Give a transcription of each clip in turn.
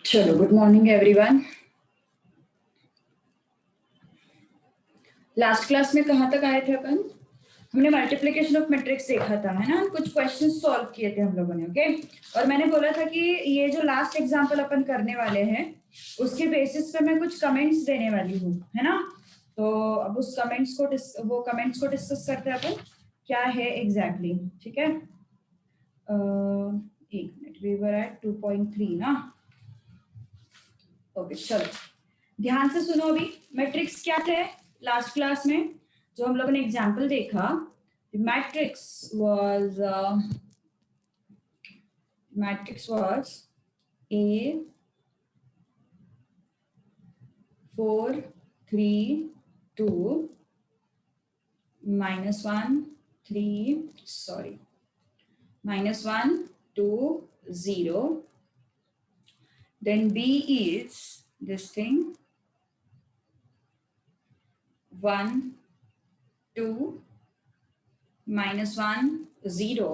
चलो, good morning everyone. Last class में कहाँ तक आए थे अपन? हमने मल्टीप्लिकेशन ऑफ मैट्रिक्स देखा था, है ना? कुछ क्वेश्चंस सॉल्व किए थे हम लोगों ने, ओके। और मैंने बोला था कि ये जो लास्ट एग्जांपल अपन करने वाले हैं उसके बेसिस पे मैं कुछ कमेंट्स देने वाली हूँ, है ना? तो अब उस कमेंट्स को डिस्कस करते हैं अपन, क्या है एग्जैक्टली, ठीक है? एक मिनट, वी वर एट 2.3 ना। ओके, चलो ध्यान से सुनो। अभी मैट्रिक्स क्या थे लास्ट क्लास में जो हम लोगों ने एग्जांपल देखा? Matrix was A 4 3 2 -1 3 sorry -1 2 0. Then B is this thing 1 2 -1 0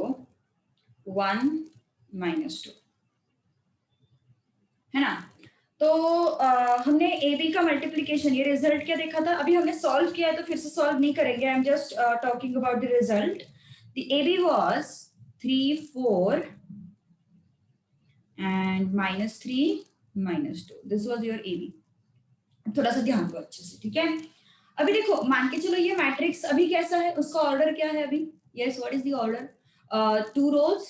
1 -2, है ना? तो हमने ए बी का मल्टीप्लीकेशन, ये रिजल्ट क्या देखा था? अभी हमने सॉल्व किया है तो फिर से सॉल्व नहीं करेंगे। I am just talking about the result. The A B was 3 4 and -3 -2। This was your A B. थोड़ा सा ध्यान दो अच्छे से, ठीक है? अभी देखो, मान के चलो ये मैट्रिक्स अभी कैसा है, उसका ऑर्डर क्या है अभी? Yes, what is the order? 2 rows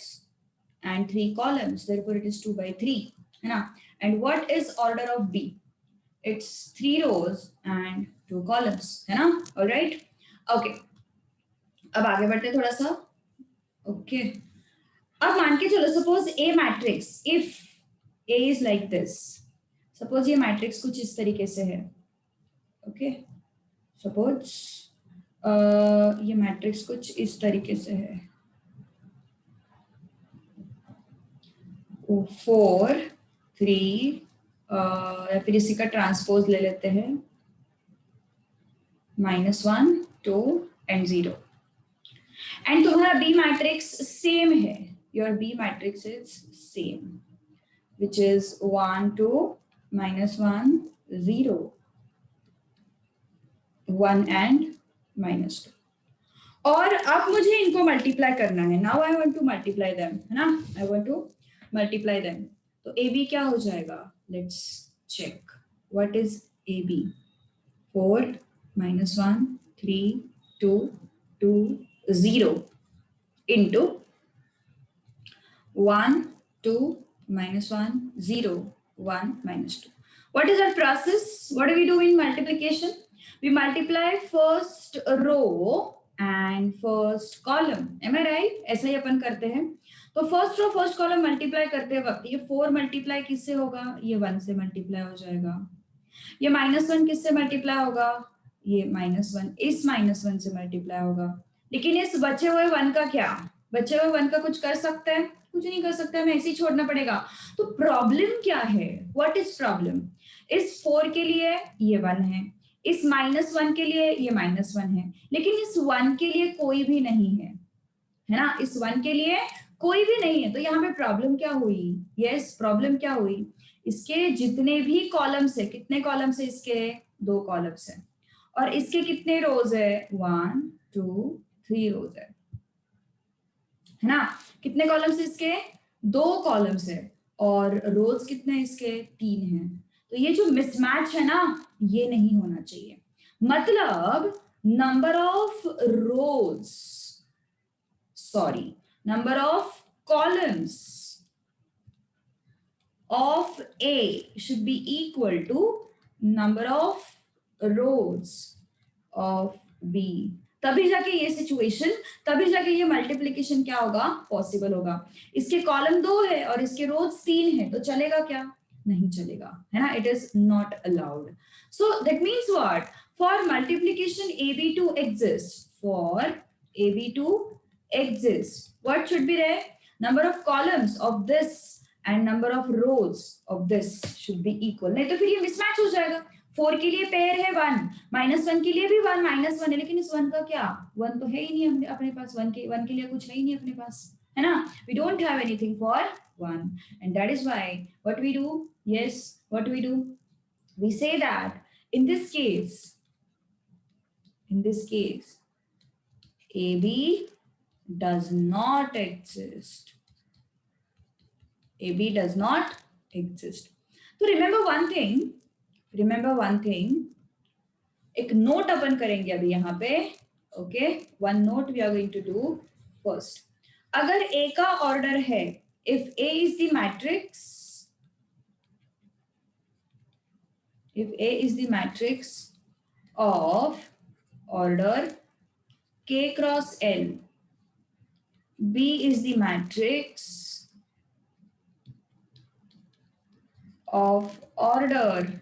and 3 columns, therefore it is 2 by 3, है ना? And what is order of B? It's 3 rows and 2 columns, है ना? All right, okay. अब आगे बढ़ते थोड़ा सा, ओके। अब मान के चलो, suppose A matrix, if A is like this, suppose ये मैट्रिक्स कुछ इस तरीके से है, ओके। सपोज ये मैट्रिक्स कुछ इस तरीके से है, 4 3 या फिर इसी का ट्रांसपोज ले लेते हैं, -1 2 एंड 0। एंड तुम्हारा बी मैट्रिक्स सेम है, your B matrix is same, which is 1 2 -1 0 1 and -2। और अब मुझे इनको मल्टीप्लाई करना है। Now I want to multiply them, है ना? I want to multiply them. तो ए बी क्या हो जाएगा? Let's check. What is A B? 4 -1 3 2 2 0 into 1 2 -1 0 1 -2. What is that process? What do we do in multiplication? We multiply first row and first column. Am I right? ऐसा ही अपन करते हैं। तो first row first column multiply करते वक्त ये 4 multiply किससे होगा? ये 1 से मल्टीप्लाई हो जाएगा। ये -1 किससे मल्टीप्लाई होगा? ये -1 इस -1 से मल्टीप्लाई होगा। लेकिन इस बचे हुए 1 का क्या? बचे हुए 1 का कुछ कर सकते हैं? कुछ नहीं कर सकते, हमें ऐसे ही छोड़ना पड़ेगा। तो प्रॉब्लम क्या है? What is problem? इस 4 के लिए ये 1 है, इस -1 के लिए ये -1 है, लेकिन इस 1 के लिए कोई भी नहीं है, है ना? इस 1 के लिए कोई भी नहीं है। तो यहाँ पे प्रॉब्लम क्या हुई? यस, प्रॉब्लम क्या हुई? इसके जितने भी कॉलम्स है, कितने कॉलम्स है इसके? 2 कॉलम्स है। और इसके कितने रोज है? 1 2 3 रोज है ना? कितने कॉलम्स है इसके? 2 कॉलम्स है। और रोज कितने इसके? 3 है। तो ये जो मिसमैच है ना, ये नहीं होना चाहिए। मतलब number of rose, sorry, number of columns of A should be equal to number of rows of B. तभी जाके ये सिचुएशन, तभी जाके ये मल्टीप्लिकेशन क्या होगा? पॉसिबल होगा। इसके कॉलम 2 है और इसके रोज 3 है, तो चलेगा क्या? नहीं चलेगा, है ना? It is not allowed. So that means what? For multiplication AB to exist, for AB to exist, what should be there? Number of columns of this and number of rows of this should be equal। नहीं तो फिर ये mismatch हो जाएगा। 4 के लिए pair है 1, -1 के लिए भी 1 -1 है, लेकिन इस 1 का क्या? 1 तो है ही नहीं अपने पास, 1 के लिए कुछ है ही नहीं अपने पास, है ना? We don't have anything for 1, and that is why what we do, yes, what we do, we say that in this case, AB does not exist. AB does not exist. तो remember one thing, एक note अपन करेंगे अभी यहाँ पे. Okay, one note we are going to do first. अगर A का order है, if A is the matrix, if A is the matrix of order K cross L, B is the matrix of order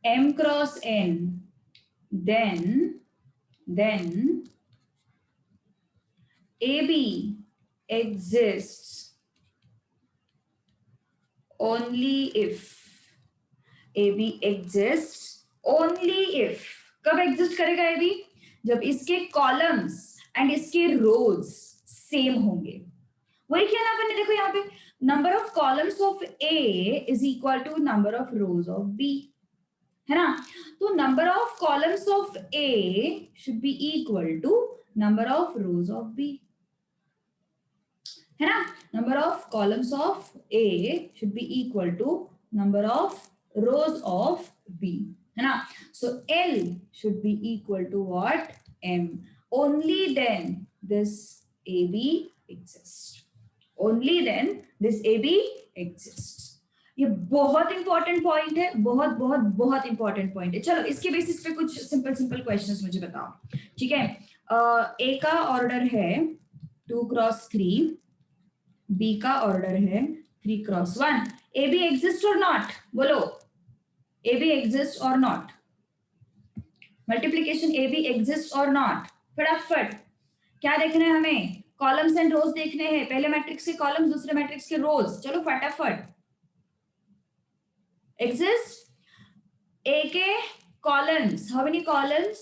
M cross N, then AB exists only if, AB exists only if, कब exist करेगा AB? जब इसके columns and इसके रोज same होंगे. वही किया ना अपन ने, देखो यहाँ पे number of columns of A is equal to number of rows of B, है ना? तो number of columns of A should be equal to number of rows of B, है ना? Number of columns of A should be equal to number of rows of B, है ना? So L should be equal to what? M. Only then this AB exists. Only then this AB exists. ये बहुत important point है, बहुत बहुत बहुत important point है. चलो इसके बेसिस पे कुछ सिंपल क्वेश्चंस मुझे बताओ, ठीक है? ए का ऑर्डर है 2 क्रॉस 3, बी का ऑर्डर है 3 क्रॉस 1. ए बी एग्जिस्ट और नॉट, बोलो. ए बी एग्जिस्ट और not? Multiplication A be exist और नॉट, फटाफट. क्या देखना है हमें? कॉलम्स एंड रोज देखने हैं. पहले मैट्रिक्स के कॉलम्स, दूसरे मैट्रिक्स के रोज. चलो फटाफट. एग्जिस्ट. ए के columns, how many columns?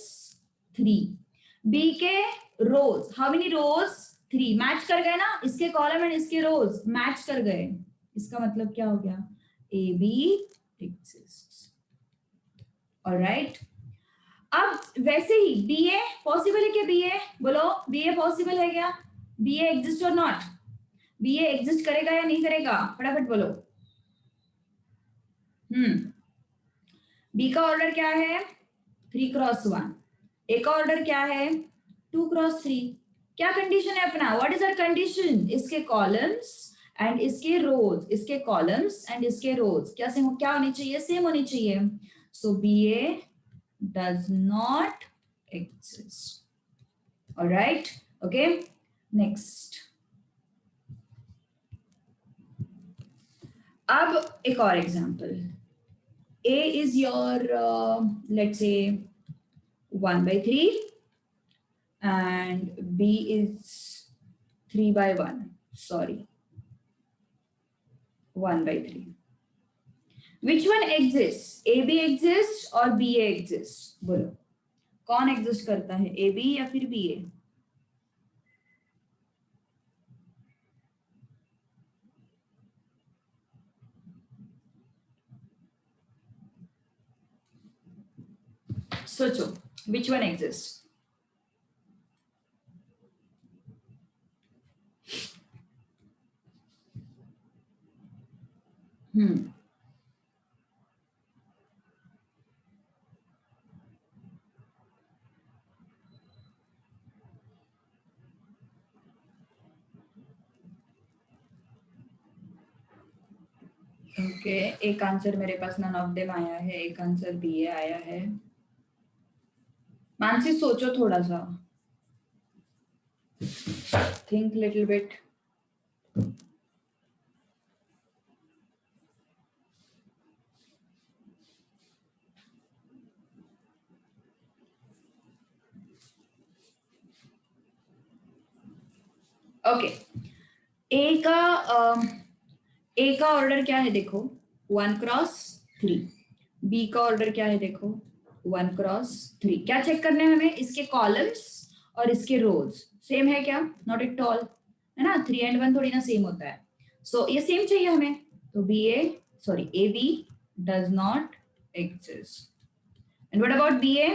3. B के rows, how many rows? 3. Match कर गए ना, इसके कॉलम एंड इसके रोज मैच कर गए. इसका मतलब क्या हो गया? A be exist. ऑलराइट. अब वैसे ही बी ए पॉसिबल है क्या? बी ए बोलो, बी ए पॉसिबल है क्या? बी ए एग्जिस्ट और नॉट? बी ए एग्जिस्ट करेगा या नहीं करेगा? फटाफट बोलो. बी का ऑर्डर क्या है? 3 क्रॉस 1. ए का ऑर्डर क्या है? 2 क्रॉस 3. क्या कंडीशन है अपना? What is our condition? इसके कॉलम्स एंड इसके रोज, इसके कॉलम्स एंड इसके रोज क्या सेम, क्या होनी चाहिए? सेम होनी चाहिए. So B A does not exist. All right. Okay. Next. अब एक और example. A is your let's say 1/3 and B is 3/1. Sorry, 1/3. Which one exists? AB exists और BA exists? बोलो, कौन एग्जिस्ट करता है? AB या फिर BA? सोचो, which one exists? ओके, एक आंसर मेरे पास नन ऑफ देम आया है, एक आंसर बीए आया है. मानसी सोचो थोड़ा सा, थिंक लिटिल बिट. ओके, ए का ऑर्डर क्या है? देखो 1 क्रॉस 3. बी का ऑर्डर क्या है? देखो 1 क्रॉस 3. क्या चेक करना है हमें? इसके कॉलम्स और इसके रोज सेम है क्या? नॉट एट ऑल, है ना, 3 and 1 थोड़ी ना सेम होता है, सो ये सेम चाहिए हमें, तो A B does not exist. And what about B A?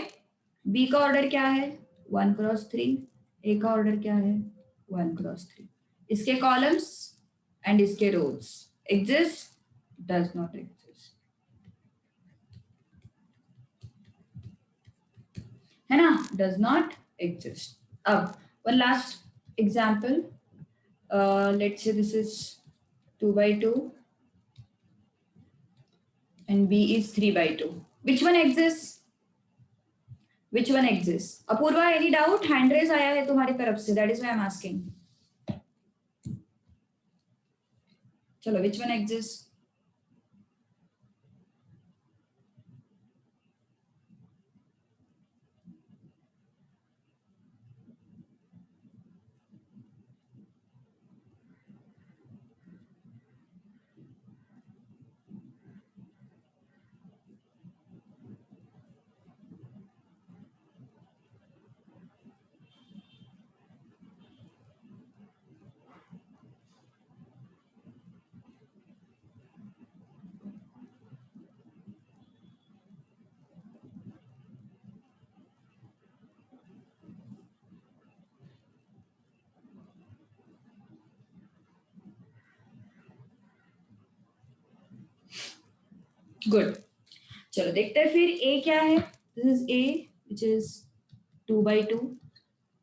B का ऑर्डर क्या है? 1 क्रॉस 3। ए का ऑर्डर क्या है? 1 क्रॉस 3। इसके कॉलम्स एंड इसके रोज एग्जिस्ट? डज नॉट एग्जिस्ट, है ना, डज नॉट एग्जिस्ट। अब one last example, let's say this is 2/2 and b is 3/2. Which one exists? Which one exists? Apurva, any doubt? Hand raise आया है तुम्हारी तरफ से, that is why I'm asking. चलो, which one exists? Good. चलो देखते हैं फिर a क्या है। This is a which is 2/2.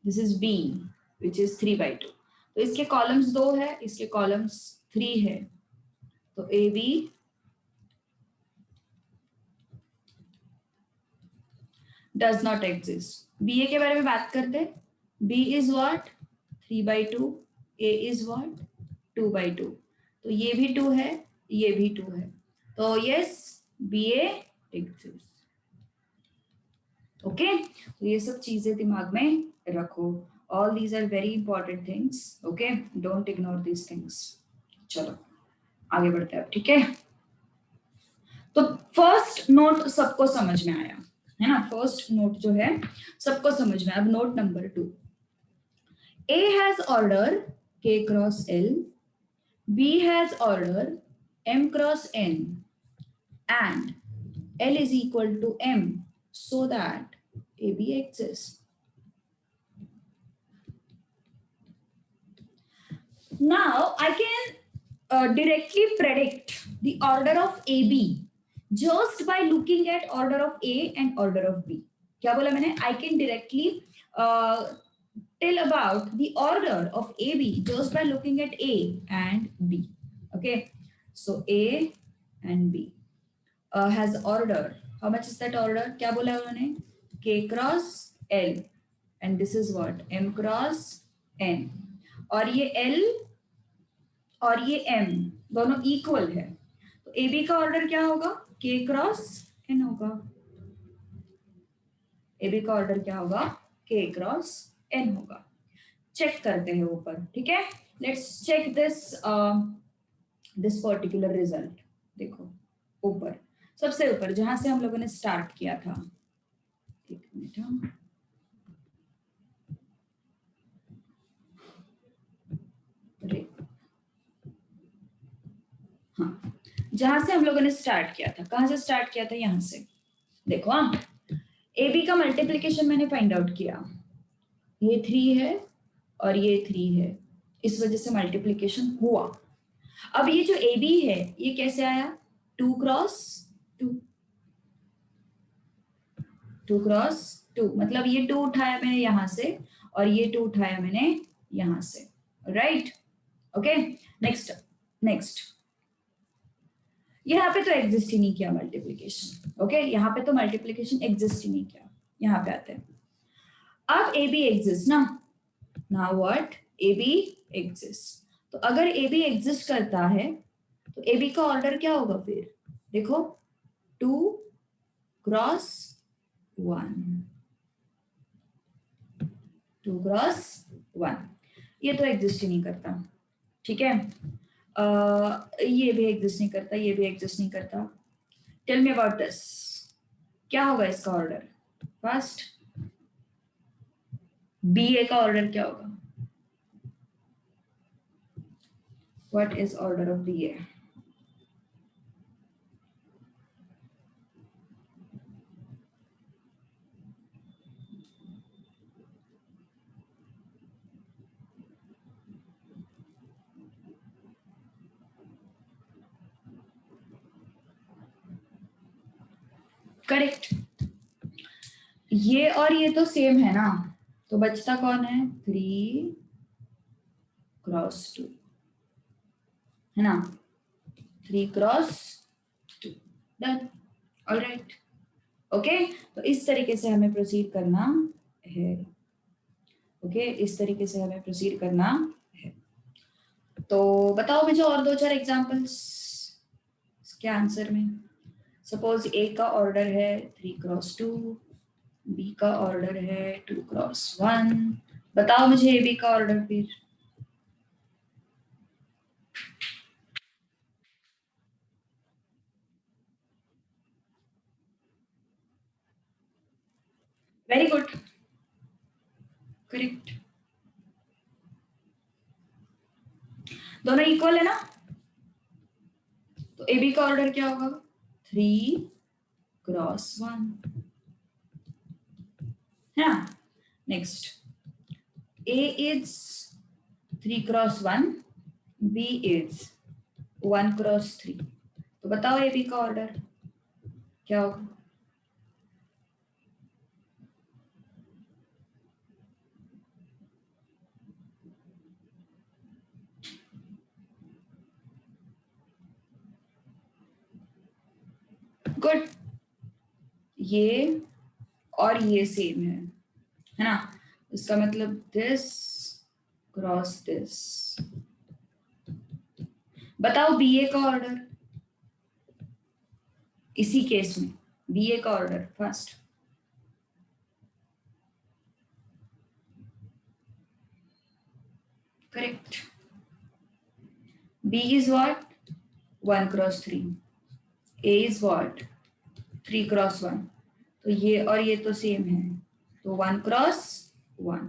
This is b which is 3/2. तो इसके कॉलम्स 2 है, इसके कॉलम्स 3 है, तो A B does not exist. B A के बारे में बात करते हैं। B is what? 3/2, A is what? 2/2। तो ये भी 2 है, ये भी 2 है, तो yes B A exist. Okay, तो ये सब चीजें दिमाग में रखो। All these are very important things, okay, don't ignore these things. चलो आगे बढ़ते हैं अब, ठीक है। तो फर्स्ट नोट सबको समझ में आया है ना, फर्स्ट नोट जो है सबको समझ में। अब note number 2, A has order K cross L, B has order M cross N, and L is equal to M, so that AB exists. Now I can directly predict the order of AB just by looking at order of A and order of B. क्या बोला मैंने? I can directly tell about the order of AB just by looking at A and B. Okay, so A and B has order. How much is that order? क्या बोला उन्होंने? K cross L, and this is what? M cross N. और ये L और ये M दोनों equal है, तो ए बी का ऑर्डर क्या होगा? K क्रॉस N होगा। ए बी का ऑर्डर क्या होगा? K क्रॉस N होगा। चेक करते हैं ऊपर, ठीक है। Let's check this particular result. देखो ऊपर, सबसे ऊपर जहां से हम लोगों ने स्टार्ट किया था, एक मिनट, हाँ, जहां से हम लोगों ने स्टार्ट किया था, कहां से स्टार्ट किया था? यहां से देखो, हाँ, ए बी का मल्टीप्लीकेशन मैंने फाइंड आउट किया, ये 3 है और ये 3 है, इस वजह से मल्टीप्लीकेशन हुआ। अब ये जो ए बी है ये कैसे आया? 2 क्रॉस 2, 2 क्रॉस 2, मतलब ये 2 उठाया मैंने यहां से और ये 2 उठाया मैंने यहां से, राइट। ओके, नेक्स्ट नेक्स्ट, यहाँ पे तो एग्जिस्ट ही नहीं किया मल्टीप्लीकेशन। ओके, यहाँ पे तो मल्टीप्लीकेशन एग्जिस्ट ही नहीं किया। यहाँ पे आते हैं, अब ए बी एग्जिस्ट ना, now what? A be exist. तो अगर ए बी एग्जिस्ट करता है तो ए बी का ऑर्डर क्या होगा फिर? देखो 2 क्रॉस 1, 2 क्रॉस 1, ये तो एग्जिस्ट ही नहीं करता, ठीक है। ये भी एग्जिस्ट नहीं करता, ये भी एग्जिस्ट नहीं करता। टेल मी अबाउट दिस, क्या होगा इसका ऑर्डर? फर्स्ट बी ए का ऑर्डर क्या होगा? What is order of BA? Correct, ये और ये तो सेम है ना, तो बचता कौन है? 3 क्रॉस 2, है ना? 3 क्रॉस 2, डन। ऑलराइट, ओके, तो इस तरीके से हमें प्रोसीड करना है। ओके, इस तरीके से हमें प्रोसीड करना है। तो बताओ मुझे और 2-4 एग्जांपल्स इसके आंसर में। सपोज ए का ऑर्डर है 3 क्रॉस 2, बी का ऑर्डर है 2 क्रॉस 1। बताओ मुझे ए बी का ऑर्डर फिर। वेरी गुड, करेक्ट, दोनों इक्वल है ना, तो ए बी का ऑर्डर क्या होगा? 3 क्रॉस 1, है ना? Next, A is 3 cross 1, B is 1 cross 3। तो बताओ ए बी का ऑर्डर क्या होगा? गुड, ये और ये सेम है ना? इसका मतलब दिस क्रॉस दिस। बताओ बी ए का ऑर्डर, इसी केस में बी ए का order first. Correct, B is what? 1 cross 3, A is what? 3 cross 1। तो ये और ये तो सेम है, तो 1 cross 1,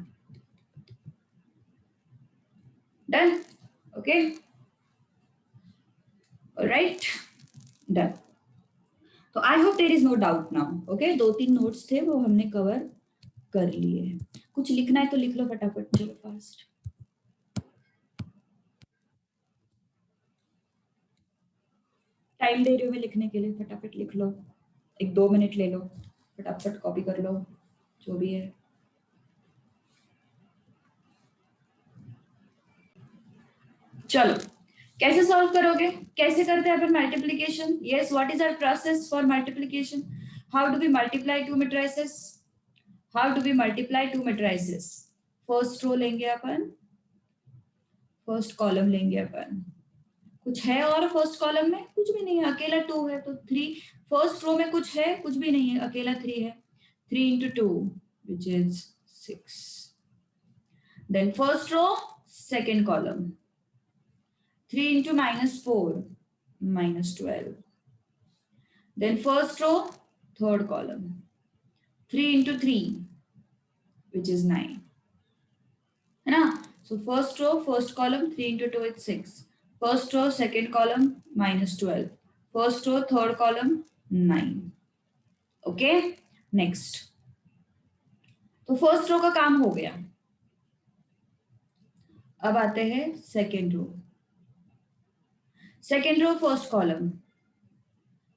done. Okay, alright, done. तो I hope there is no doubt now. Okay, 2-3 notes थे वो हमने कवर कर लिए। कुछ लिखना है तो लिख लो फटाफट, चलो फास्ट। टाइम दे रही हूँ मैं लिखने के लिए, फटाफट लिख लो, 1-2 मिनट ले लो, फटाफट कॉपी कर लो जो भी है। चलो, कैसे सॉल्व करोगे? कैसे करते हैं अपन multiplication? Yes, what is our process for multiplication? How do we multiply two matrices? How do we multiply two matrices? First row लेंगे अपन, फर्स्ट कॉलम लेंगे अपन। कुछ है और फर्स्ट कॉलम में? कुछ भी नहीं है, अकेला 2 है, तो 3। फर्स्ट रो में कुछ है? कुछ भी नहीं है, अकेला 3 है। 3 into 2 which is 6. Then first row, second column, 3 into -4 -12. Then first row, third column, 3 into 3 which is 9, है ना? So first row, first column, 3 into 2 is 6. First row, second column, -12. First row, third column, 9. Okay, next, तो first row का काम हो गया। अब आते हैं second row. Second row, first column,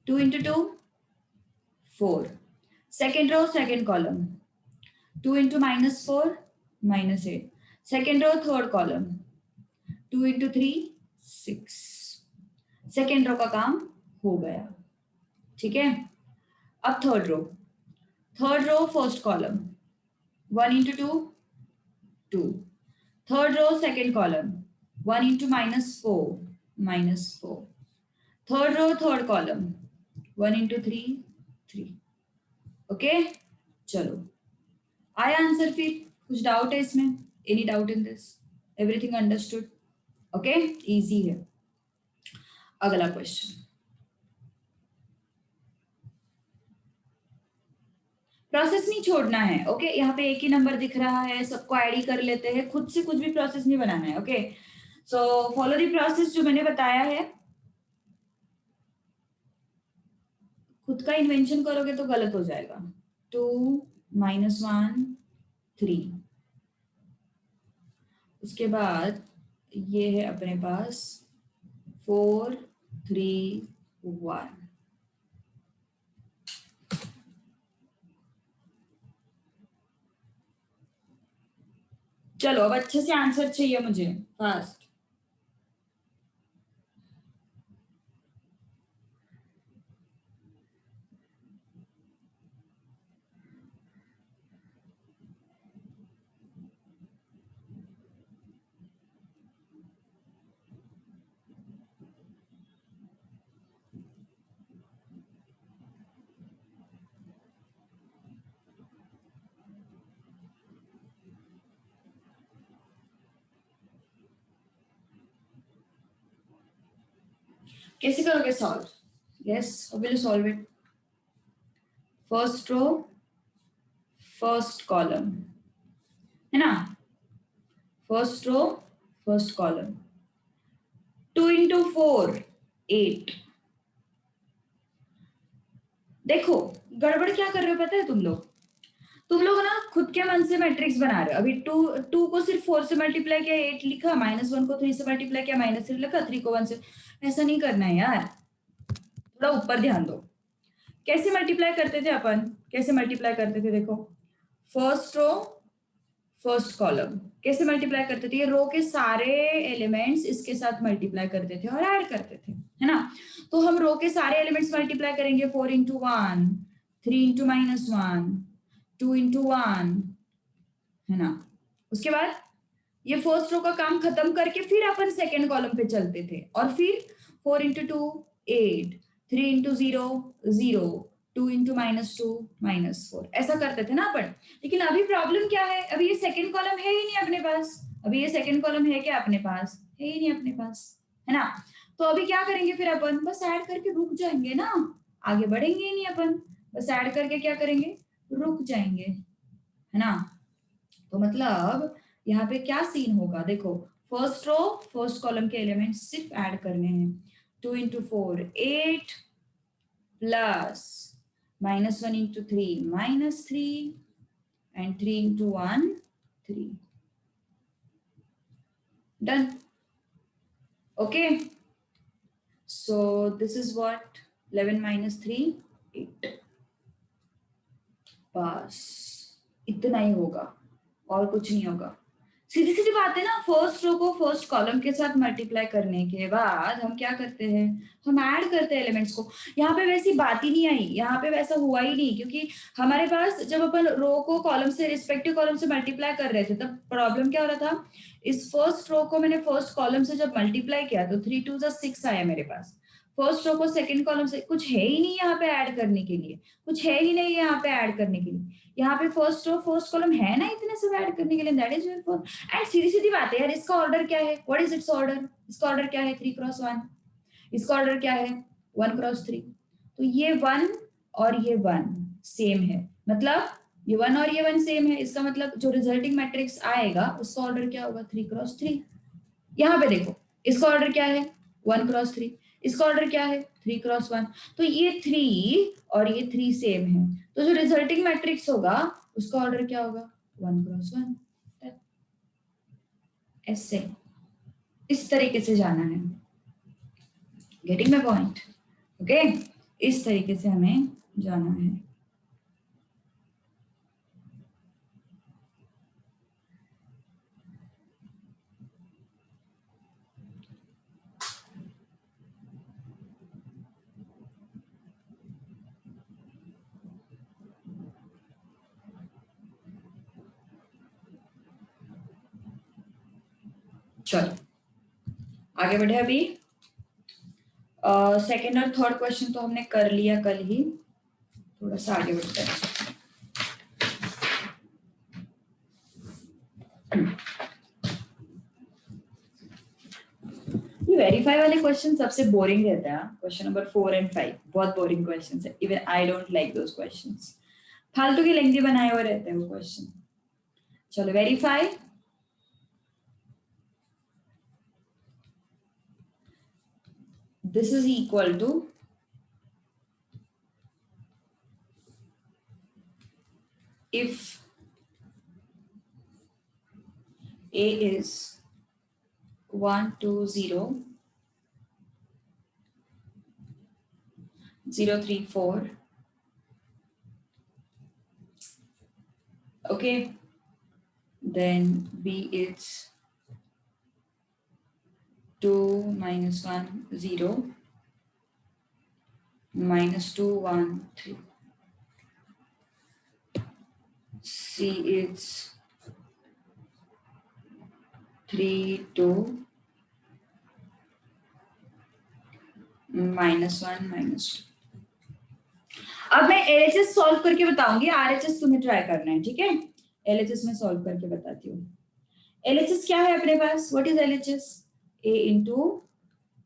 2 into 2 4. Second row, second column, 2 into -4 -8. Second row, third column, 2 into 3 6. सेकेंड रो का काम हो गया, ठीक है? अब third row, third row, first column, 1 into 2 2. Third row, second column, 1 into -4 -4. Third row, third column, 1 into 3 3. Okay, चलो आया आंसर फिर? कुछ डाउट है इसमें? Any doubt in this? Everything understood? Okay, easy है। अगला क्वेश्चन, प्रोसेस नहीं छोड़ना है। ओके, यहाँ पे एक ही नंबर दिख रहा है, सबको ऐड ही कर लेते हैं, खुद से कुछ भी प्रोसेस नहीं बनाना है। Okay, so follow the process जो मैंने बताया है। खुद का इन्वेंशन करोगे तो गलत हो जाएगा। 2 -1 3, उसके बाद ये है अपने पास 4 3 1। चलो अब अच्छे से आंसर चाहिए मुझे फास्ट। कैसे करोगे solve? Yes, how will you solve it? First row first column, है ना? First row first column, 2 into 4 8। देखो गड़बड़ क्या कर रहे हो पता है तुम लोग ना खुद के मन से मैट्रिक्स बना रहे हो। अभी 2 को सिर्फ 4 से मल्टीप्लाई किया 8 लिखा, -1 को 3 से मल्टीप्लाई किया -3 लिखा, 3 को 1 से। ऐसा नहीं करना है यार, थोड़ा ऊपर ध्यान दो। कैसे मल्टीप्लाई करते थे अपन? कैसे मल्टीप्लाई करते थे देखो, फर्स्ट रो फर्स्ट कॉलम कैसे मल्टीप्लाई करते थे? ये रो के सारे एलिमेंट्स इसके साथ मल्टीप्लाई करते थे और ऐड करते थे, है ना? तो हम रो के सारे एलिमेंट्स मल्टीप्लाई करेंगे, 4 into 1, 3 into -1, 2 into 1, है ना? उसके बाद ये फर्स्ट रो का काम खत्म करके फिर अपन सेकेंड कॉलम पे चलते थे और फिर 4 into 2 8, 3 into 0 0, 2 into -2 -4, ऐसा करते थे ना अपन। लेकिन अभी प्रॉब्लम क्या है? अभी ये सेकेंड कॉलम है ही नहीं अपने पास। अभी ये सेकेंड कॉलम है क्या अपने पास? है ही नहीं अपने पास, है ना? तो अभी क्या करेंगे फिर अपन? बस ऐड करके रुक जाएंगे ना, आगे बढ़ेंगे ही नहीं अपन। बस ऐड करके क्या करेंगे? रुक जाएंगे, है ना? तो मतलब यहाँ पे क्या सीन होगा देखो, फर्स्ट रो फर्स्ट कॉलम के एलिमेंट सिर्फ ऐड करने हैं। 2 into 4 8 plus -1 into 3 -3 and 3 into 1 3। Done, okay. So this is what 11 - 3 8। बस इतना ही होगा और कुछ नहीं होगा। सीधी सीधी बात है ना। फर्स्ट रो को फर्स्ट कॉलम के साथ मल्टीप्लाई करने के बाद हम क्या करते हैं? हम ऐड करते हैं एलिमेंट्स को। यहाँ पे वैसी बात ही नहीं आई, यहाँ पे वैसा हुआ ही नहीं, क्योंकि हमारे पास जब अपन रो को कॉलम से रिस्पेक्टिव कॉलम से मल्टीप्लाई कर रहे थे तब प्रॉब्लम क्या हो रहा था? इस फर्स्ट रो को मैंने फर्स्ट कॉलम से जब मल्टीप्लाई किया तो 3 2 6 आया मेरे पास। फर्स्ट रो को सेकंड कॉलम से, कुछ है ही नहीं यहाँ पे ऐड करने के लिए, कुछ है ही नहीं यहाँ पे ऐड करने के लिए। यहाँ पे फर्स्ट रो फर्स्ट कॉलम है ना इतने सब ऐड करने के लिए, that is very for. And सीधी सीधी बात है यार, इसका ऑर्डर क्या है? What is its order? इसका ऑर्डर क्या है? 3 क्रॉस 1। इसका ऑर्डर क्या है? 1 क्रॉस 3। तो ये 1 और ये 1 सेम है, मतलब ये 1 और ये 1 सेम है। इसका मतलब जो रिजल्टिंग मैट्रिक्स आएगा उसका ऑर्डर क्या होगा? 3 क्रॉस 3। यहाँ पे देखो, इसका ऑर्डर क्या है? 1 क्रॉस 3। इसका ऑर्डर क्या है? 3 क्रॉस 1। तो ये 3 और ये 3 सेम है, तो जो रिजल्टिंग मैट्रिक्स होगा उसका ऑर्डर क्या होगा? 1 क्रॉस 1। ऐसे इस तरीके से जाना है। Getting my point? ओके, इस तरीके से हमें जाना है। चलो आगे बढ़े। अभी सेकेंड और थर्ड क्वेश्चन तो हमने कर लिया कल ही, थोड़ा सा आगे बढ़ते हैं। ये वेरीफाई वाले क्वेश्चन सबसे बोरिंग रहता है। क्वेश्चन नंबर 4 and 5 बहुत बोरिंग क्वेश्चंस है। Even I don't like those questions, फालतू के लेंथी बनाए हुए रहते हैं वो क्वेश्चन। चलो verify. this is equal to if A is 1 2 0 0 3 4, okay, then B is 2 minus 1 0 minus 2 1 3. C is 3 2 minus 1 minus 2. अब मैं LHS सॉल्व करके बताऊंगी, RHS तुम्हें ट्राई करना है, ठीक है? LHS में सॉल्व करके बताती हूँ। LHS क्या है अपने पास? व्हाट इज LHS? A इंटू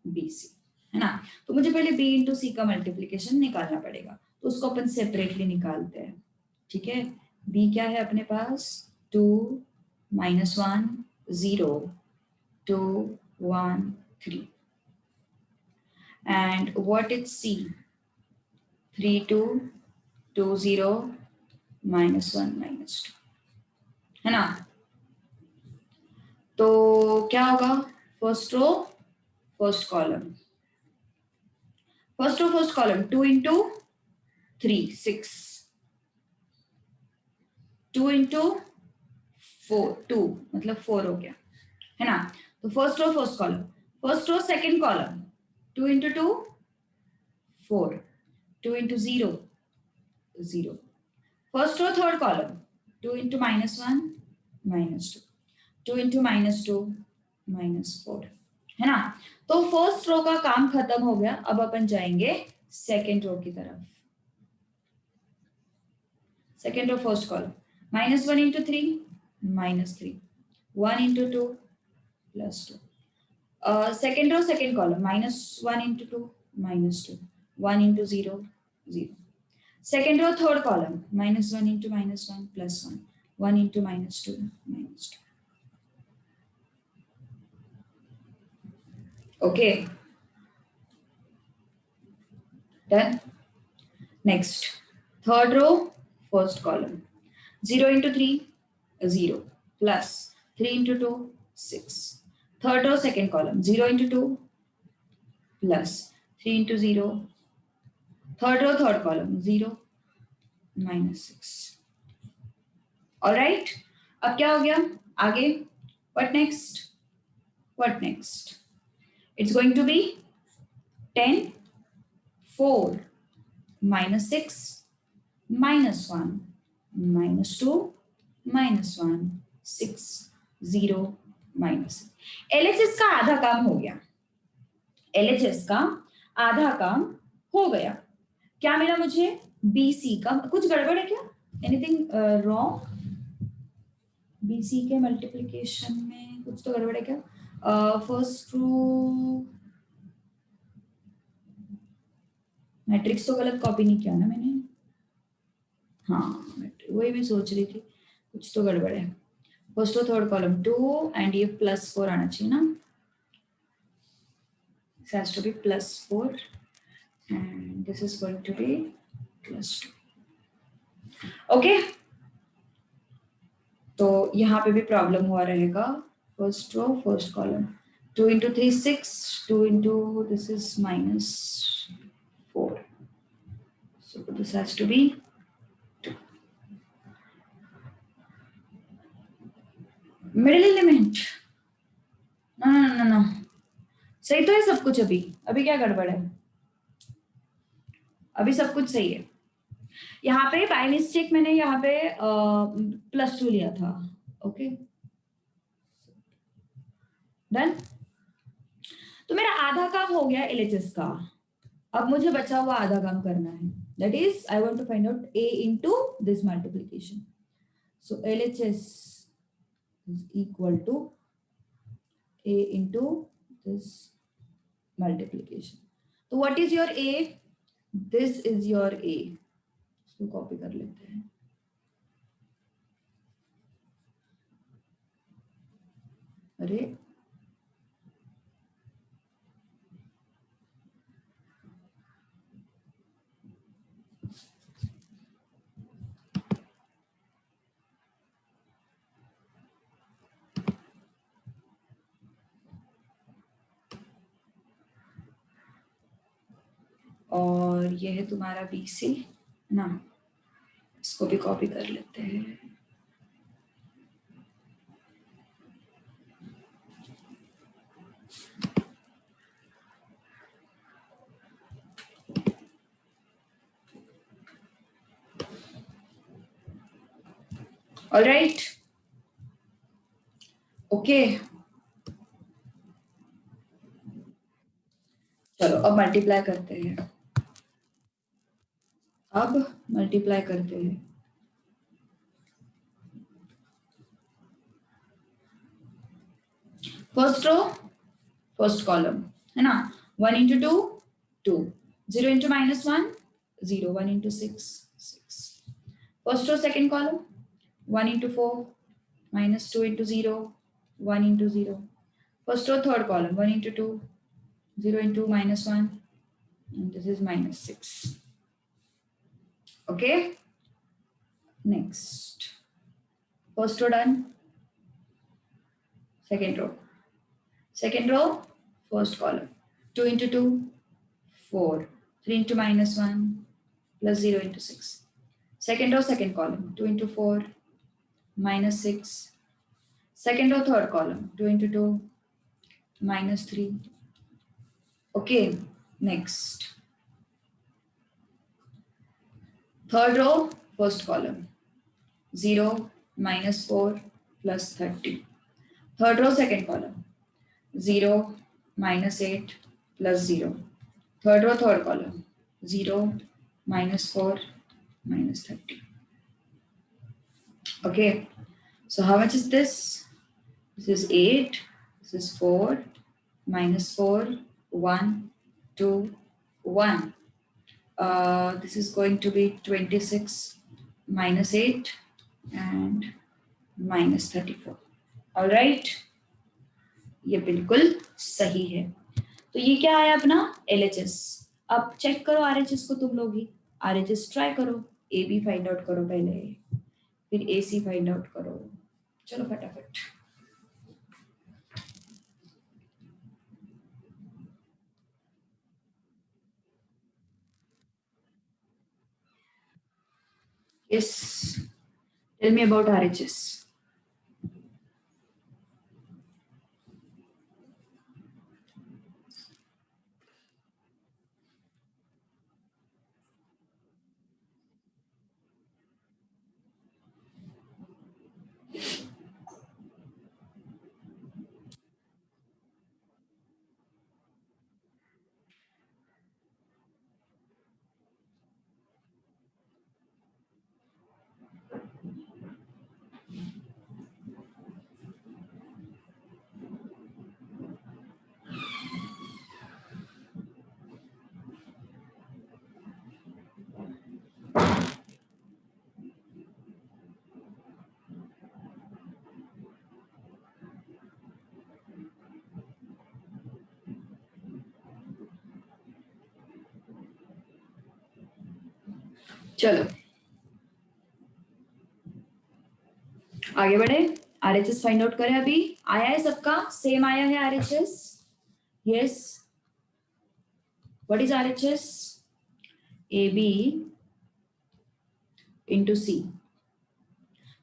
BC, है ना? तो मुझे पहले B इंटू C का मल्टीप्लीकेशन निकालना पड़ेगा, तो उसको अपन सेपरेटली निकालते हैं, ठीक है? B क्या है अपने पास? 2 minus 1 0 2 1 3, and what is C? 3 2 2 0 minus 1 minus 2, है ना? तो क्या होगा? First row first column, first row first column 2 into 3 6, 2 into 4 2 मतलब 4 हो गया, है ना? तो first row first column, first row second column 2 into 2 4, 2 into 0 0, first row third column 2 into minus 1 minus 2, 2 into minus 2 minus 4, है ना? तो फर्स्ट रो का काम खत्म हो गया, अब अपन जाएंगे सेकेंड रो की तरफ। Second row first column minus 1 into 3 minus 3, 1 into 2 plus 2, second row second column minus 1 into 2 minus 2, 1 into 0 0, second row third column minus 1 into minus 1 plus 1, 1 into minus 2 minus 2, okay done. Next third row first column 0 into 3 0 plus 3 into 2 6, third row second column 0 into 2 plus 3 into 0, third row third column 0 minus 6, all right। अब क्या हो गया आगे? what next? what next? it's going to be 10 4 minus 6 minus 1 minus 2 minus 1 6 0 minus. LHS का आधा काम हो गया, LHS का आधा काम हो गया। क्या मिला मुझे? BC का कुछ गड़बड़ है क्या? Anything wrong? BC के मल्टीप्लिकेशन में कुछ तो गड़बड़ है क्या? फर्स्ट रो मैट्रिक्स तो गलत कॉपी नहीं किया ना मैंने? हाँ वही मैं सोच रही थी, कुछ तो गड़बड़ है। First row third column 2 and ये +4 आना चाहिए ना, this has to be +4 and this is going to be +2, okay. तो यहाँ पे भी प्रॉब्लम हुआ रहेगा, first row first column 2 into 3 6, 2 into this is -4, so this has to be 2, middle element ना सही तो है सब कुछ। अभी अभी क्या गड़बड़ है? अभी सब कुछ सही है। यहाँ पे बाय मिस्टेक मैंने यहाँ पे +2 लिया था, ओके डन। तो मेरा आधा काम हो गया LHS का, अब मुझे बचा हुआ आधा काम करना है, that is I want to find out A into this multiplication, so LHS is equal to A into this multiplication। तो what is your A? this is your A, इसको कॉपी कर लेते हैं। अरे और ये है तुम्हारा बी सी ना, इसको भी कॉपी कर लेते हैं। All right, okay. चलो अब मल्टीप्लाई करते हैं, अब मल्टीप्लाई करते हैं। फर्स्ट रो फर्स्ट कॉलम है ना, 1 into 2 2, 0 into -1 0, 1 into 6 6। First row second column 1 into 4 -2 into 0 1 into 0। First row third column 1 into 2 0 into -1 and this is -6। okay, next first row done, second row first column 2 into 2 4, 3 into -1 plus 0 into 6। second row second column 2 into 4 -6। second row third column 2 into 2 -3। okay, next third row first column 0 -4 plus 30। third row second column 0 -8 plus 0। third row third column 0 -4 -30। okay, so how much is this? This is 8, this is 4 -4 1 2 1। This is going to be 26 -8 and -34। all right, ये बिल्कुल सही है। तो ये क्या है अपना LHS। अब चेक करो RHS को तुम लोग ही, RHS ट्राई करो, AB फाइंड आउट करो पहले, फिर AC फाइंड आउट करो। चलो फटाफट। Yes, tell me about RHS। चलो आगे बढ़े, RHS फाइंड आउट करें। अभी आया है सबका सेम आया है RHS। Yes, what is RHS? AB into C।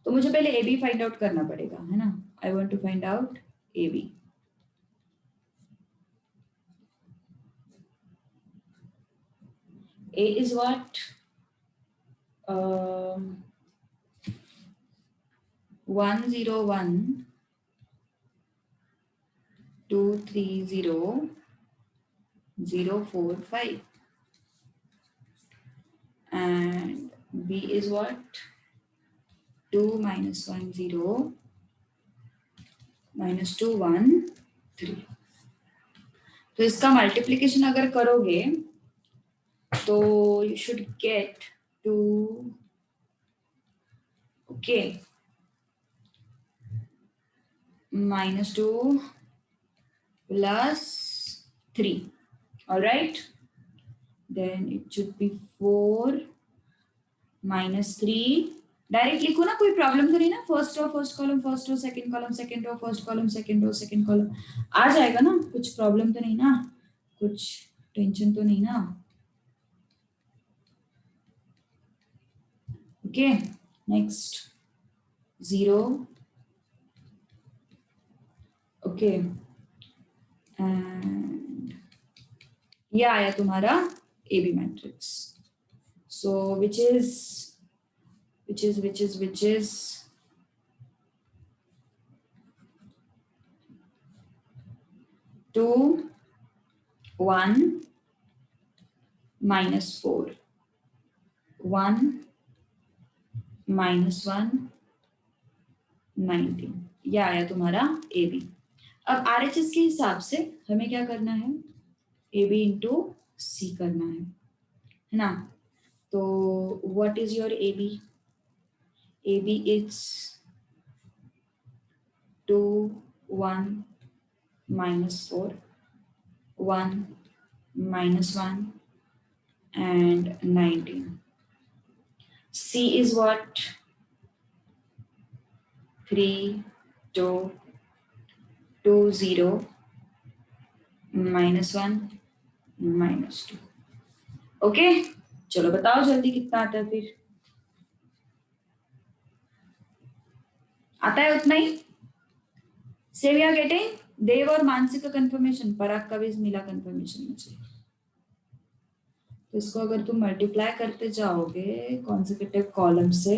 तो मुझे पहले AB फाइंड आउट करना पड़ेगा, है ना। I want to find out AB। A is what? 101 230 045 and B is what? 2 minus 1 0 minus 2 1 3। तो इसका मल्टीप्लिकेशन अगर करोगे तो you should get 2, okay, -2 plus 3। all right, then it should be 4 minus 3। Direct लिखो ना, कोई प्रॉब्लम तो नहीं ना। First row first column first row second column second row first column second row second column, आ जाएगा ना। कुछ प्रॉब्लम तो नहीं ना, कुछ टेंशन तो नहीं ना। ओके नेक्स्ट 0 ओके एंड ये आया तुम्हारा A B matrix. So which is 2 1 -4 1 -1 19. यह आया तुम्हारा ए बी. अब आरएचएस के हिसाब से हमें क्या करना है, ए बी इंटू सी करना है ना. तो what is your A B? A B is 2 1 -4 1 -1 and 19. C is what? 3 2 2 0 -1 -2. Okay चलो बताओ जल्दी कितना आता है. फिर आता है उतना ही. सेव या गेटिंग. देव और मानसी का कंफर्मेशन, पराग का भी मिला कंफर्मेशन मुझे. तो इसको अगर तुम मल्टीप्लाई करते जाओगे कॉन्सेक्यूटिव कॉलम से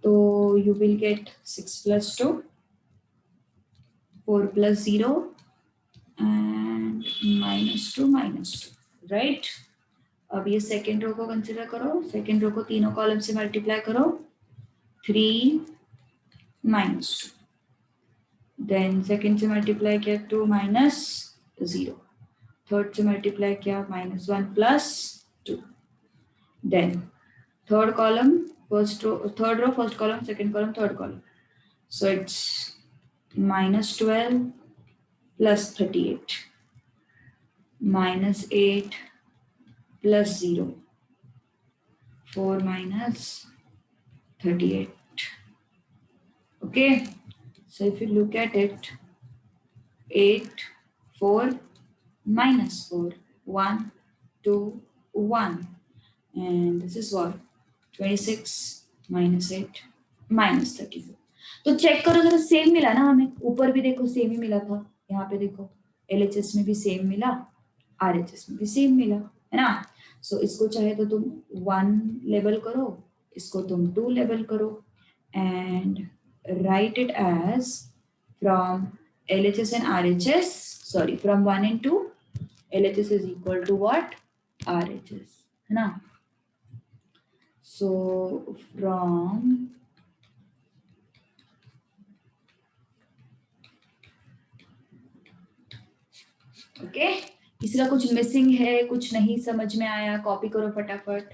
तो you will get 6 + 2 4 + 0 and -2 -2 right. अब ये सेकेंड रो को कंसिडर करो. सेकेंड रो को तीनों कॉलम से मल्टीप्लाई करो. 3 -2 देन सेकेंड से मल्टीप्लाई किया 2 -0. थर्ड से मल्टीप्लाई किया -1 + 2. Then third column first row, third row first column, second column third column. So it's -12 + 38 -8 + 0 4 -38. Okay, so if you look at it, 8 4 -4 1 2 1 and this is what 26 -8 -34. तो check करो जरा same मिला ना हमें. ऊपर भी देखो सेम ही मिला था. यहाँ पे देखो एलएचएस में भी सेम मिला, आरएचएस में भी सेम मिला है ना. सो इसको चाहे तो तुम 1 लेबल करो, इसको तुम 2 लेबल करो and write it as from LHS and RHS, sorry, from 1 and 2, LHS is equal to what? RHS, है ना. So from ओके इसका कुछ मिसिंग है, कुछ नहीं समझ में आया, कॉपी करो फटाफट.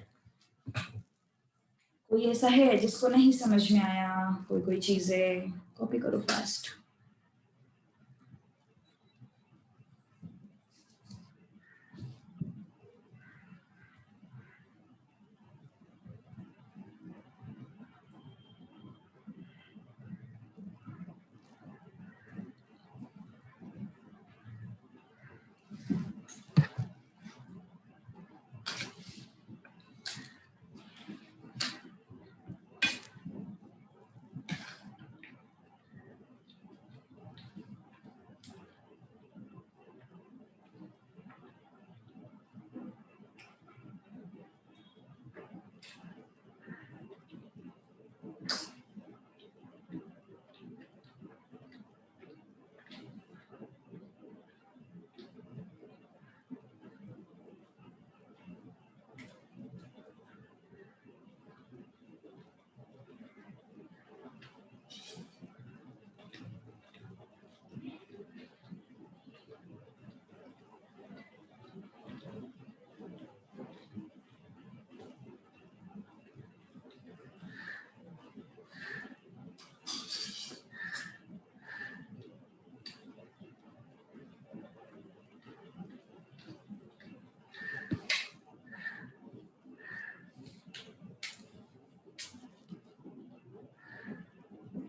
कोई ऐसा है जिसको नहीं समझ में आया, कोई चीजें कॉपी करो फास्ट.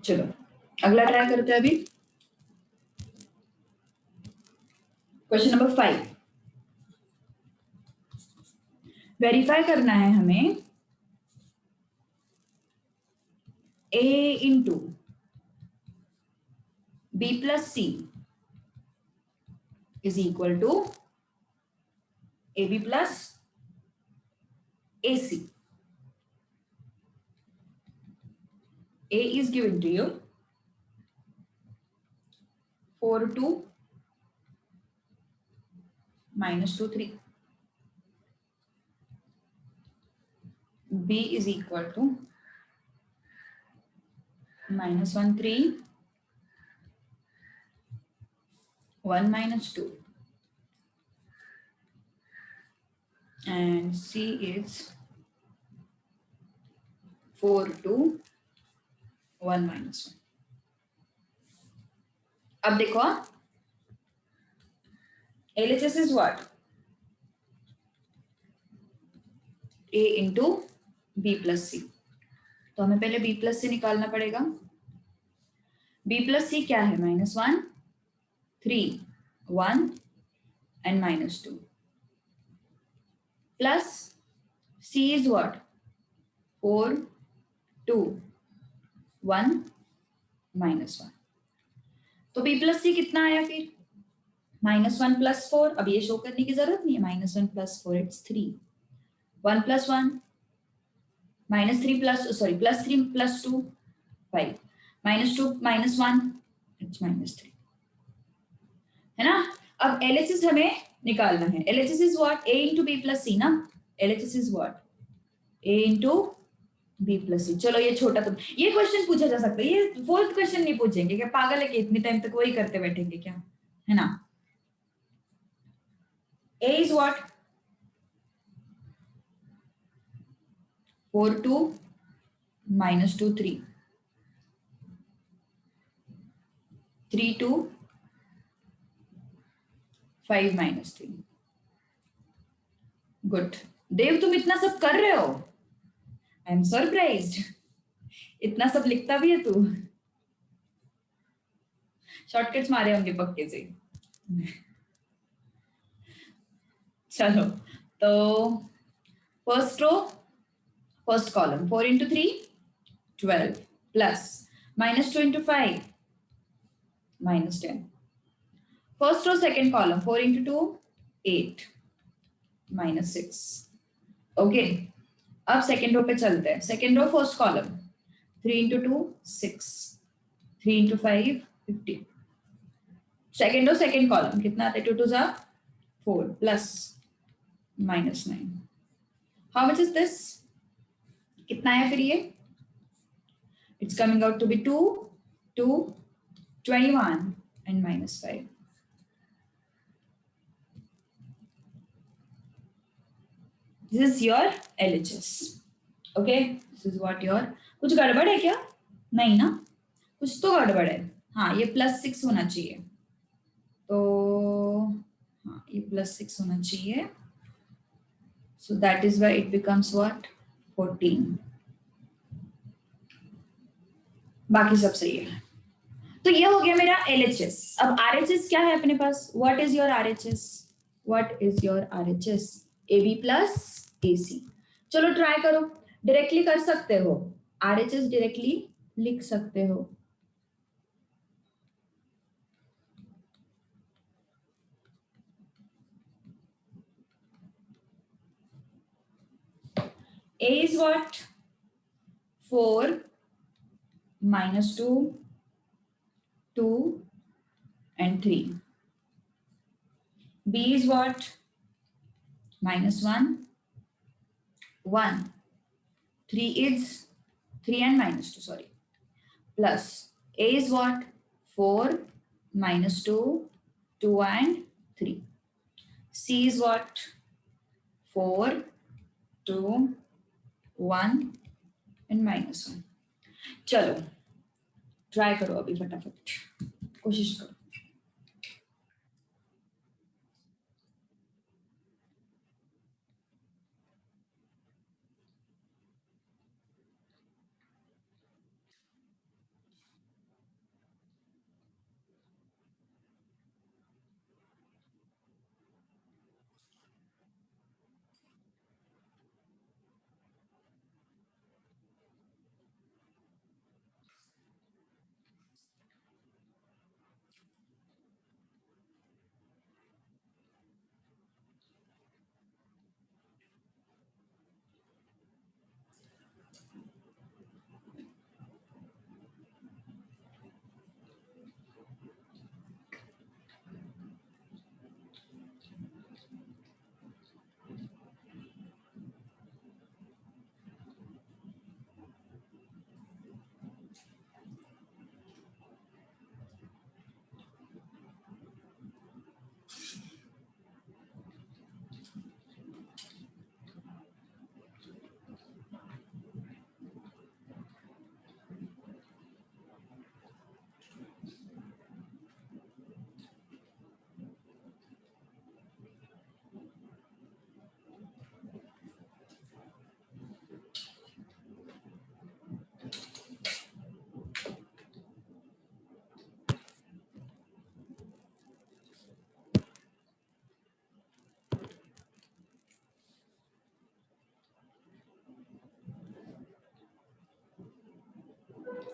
चलो अगला ट्राई करते हैं. अभी क्वेश्चन नंबर 5. वेरीफाई करना है हमें A into B plus C is equal to AB plus AC. A is given to you 4 2 minus 2 3. B is equal to minus 1 3 1 minus 2, and C is 4 2 1 minus 1. अब देखो LHS is what? A into B plus C. तो हमें पहले B plus C निकालना पड़ेगा. B plus C क्या है? -1 3 1 and -2 plus C is what? 4 2 1 -1. तो B plus C कितना आया फिर? -1 plus 4. अब ये शो करने की जरूरत नहीं है. -1 plus 4 it's 3. 1 plus 1 -3 plus plus 3 plus 2 5. -2 -1 it's -3. है ना? अब LHS हमें निकालना है. LHS is what? A into B plus C ना? LHS is what? A into B plus C. चलो ये छोटा तो ये क्वेश्चन पूछा जा सकता है. ये फोर्थ क्वेश्चन नहीं पूछेंगे क्या? पागल है कि इतने टाइम तक वही करते बैठेंगे क्या? है ना? A is what? 4 2 minus 2 3 3 2 5 minus 3. Good. देव तुम इतना सब कर रहे हो. I am surprised. इतना सब लिखता भी है तू. शॉर्टकट्स मारे होंगे पक्के से. चलो तो first row first column 4 into 3 12 plus -2 into 5 -10. First row second column 4 into 2 8 -6. Okay. अब सेकेंड रो पे चलते हैं. Second row first column 3 into 2 6 3 into 5 50. Second row second column कितना आता है? 2 2 4 plus -9. How much is this? कितना है फिर ये? It's coming out to be 2 2 21 and -5. This is your LHS. Okay, this is what your. कुछ गड़बड़ है क्या? नहीं ना? कुछ तो गड़बड़ है. हाँ, ये +6 होना चाहिए. तो हाँ, ये +6 होना चाहिए. So that is why it becomes what? 14. बाकी सब सही है. तो ये हो गया मेरा LHS. अब RHS क्या है अपने पास? What is your RHS? What is your RHS? AB plus AC. चलो ट्राई करो. डायरेक्टली कर सकते हो. RHS डायरेक्टली लिख सकते हो. A is what? 4 -2 2 and 3. B is what? -1 1 3 is 3 and -2, sorry, plus A is what? 4 -2 2 and 3. C is what? 4 2 1 and -1. चलो try करो अभी फटाफट. कोशिश करो.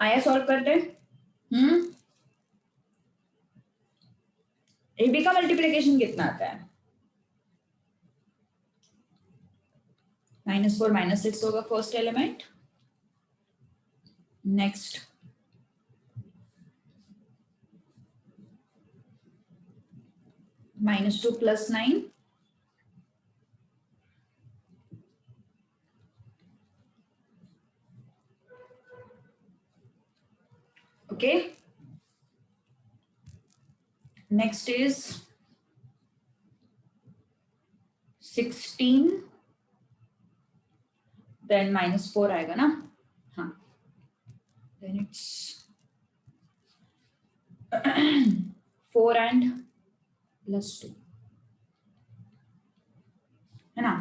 आया सॉल्व करते हैं। AB का मल्टीप्लिकेशन कितना आता है? -4 -6 होगा first element. Next -2 + 9, okay. Next is 16, then -4 आएगा ना, हाँ, then it's 4 and +2 है ना।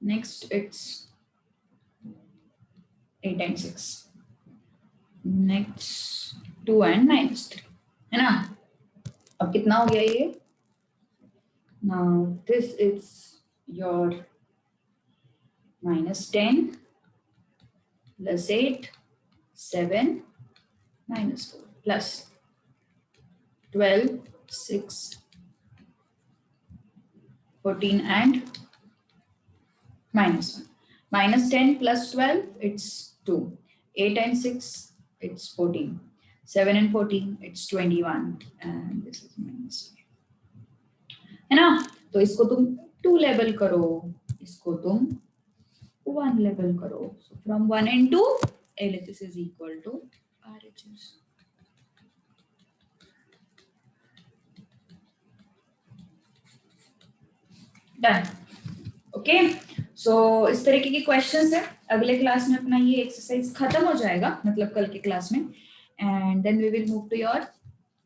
Next it's 8 and 6, next 2 and -3 है ना। अब कितना हो गया ये? Now this is your -10 + 8, 7 -4 plus 12, 6, 14 and -1. -10 + 12, it's 2. 8 and 6, it's 14. 7 and 14, it's 21. And this is -5. है ना। तो इसको तुम 2 लेबल करो, इसको तुम 1 लेबल करो। So from 1 and 2, LHS is equal to RHS. Done. Okay, so इस तरीके के क्वेश्चंस है। अगले क्लास में अपना ये एक्सरसाइज खत्म हो जाएगा, मतलब कल के क्लास में, and then we will move to your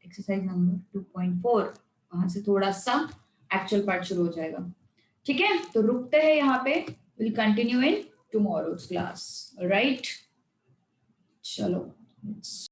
exercise number 2.4। वहां से थोड़ा सा एक्चुअल पार्ट शुरू हो जाएगा। ठीक है, तो रुकते हैं यहाँ पे, will continue in tomorrow's class. Right, चलो।